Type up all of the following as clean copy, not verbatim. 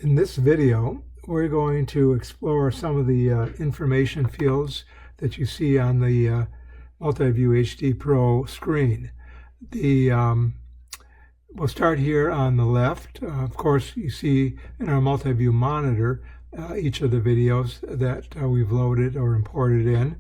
In this video, we're going to explore some of the information fields that you see on the Multiview HD Pro screen. We'll start here on the left. Of course, you see in our Multiview monitor each of the videos that we've loaded or imported in.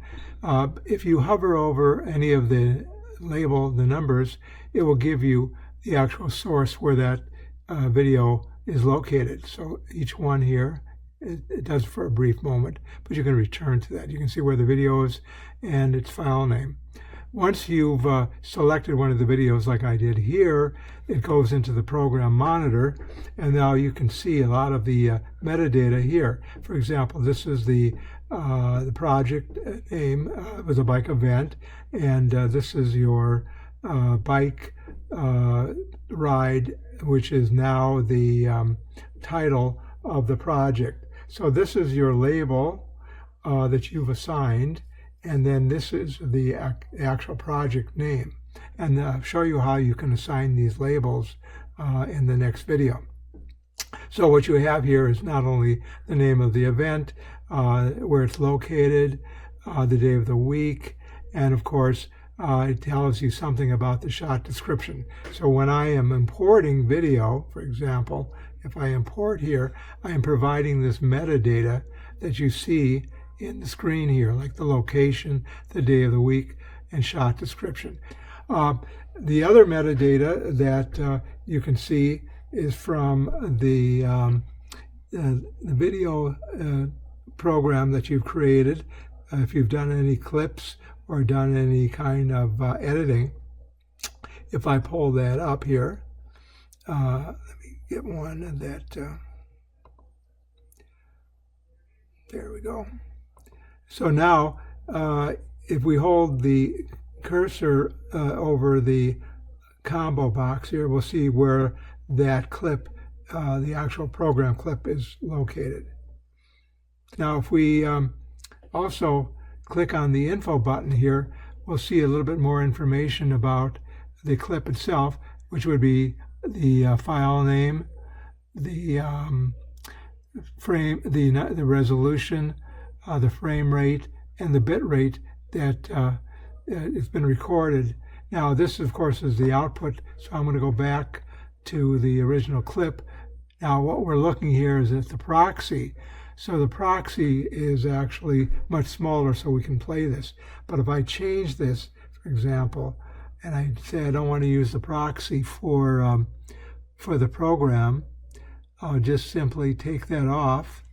If you hover over any of the numbers, it will give you the actual source where that video is located. So each one here, it does for a brief moment, but you can return to that. You can see where the video is and its file name. Once you've selected one of the videos like I did here, it goes into the program monitor, and now you can see a lot of the metadata here. For example, this is the project name. It was a bike event, and this is your bike ride, which is now the title of the project. So this is your label that you've assigned, and then this is the actual project name. And I'll show you how you can assign these labels in the next video. So what you have here is not only the name of the event, where it's located, the day of the week, and of course it tells you something about the shot description. So when I am importing video, for example, if I import here, I am providing this metadata that you see in the screen here, like the location, the day of the week, and shot description. The other metadata that you can see is from the video program that you've created. If you've done any clips or done any kind of editing, if I pull that up here, let me get one that, there we go. So now, if we hold the cursor over the combo box here, we'll see where that clip, the actual program clip, is located. Now, if we also click on the info button here, we'll see a little bit more information about the clip itself, which would be the file name, the frame, the resolution, the frame rate, and the bit rate that it's been recorded. Now this, of course, is the output, so I'm going to go back to the original clip. Now what we're looking here is at the proxy. So the proxy is actually much smaller, so we can play this. But if I change this, for example, and I say I don't want to use the proxy for the program, I'll just simply take that off.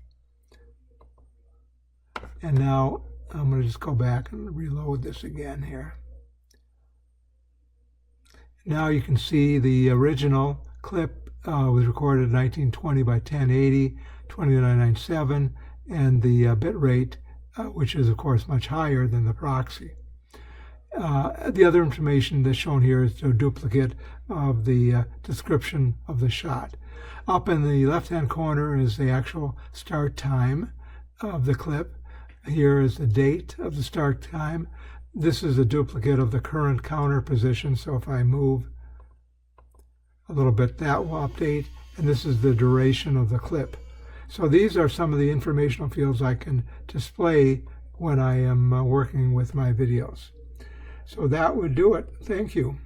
And now I'm going to just go back and reload this again here. Now you can see the original clip was recorded in 1920 by 1080, 2997, and the bit rate, which is of course much higher than the proxy. The other information that's shown here is a duplicate of the description of the shot. Up in the left-hand corner is the actual start time of the clip. Here is the date of the start time. This is a duplicate of the current counter position, so if I move a little bit, that will update, and this is the duration of the clip. So these are some of the informational fields I can display when I am working with my videos. So that would do it. Thank you.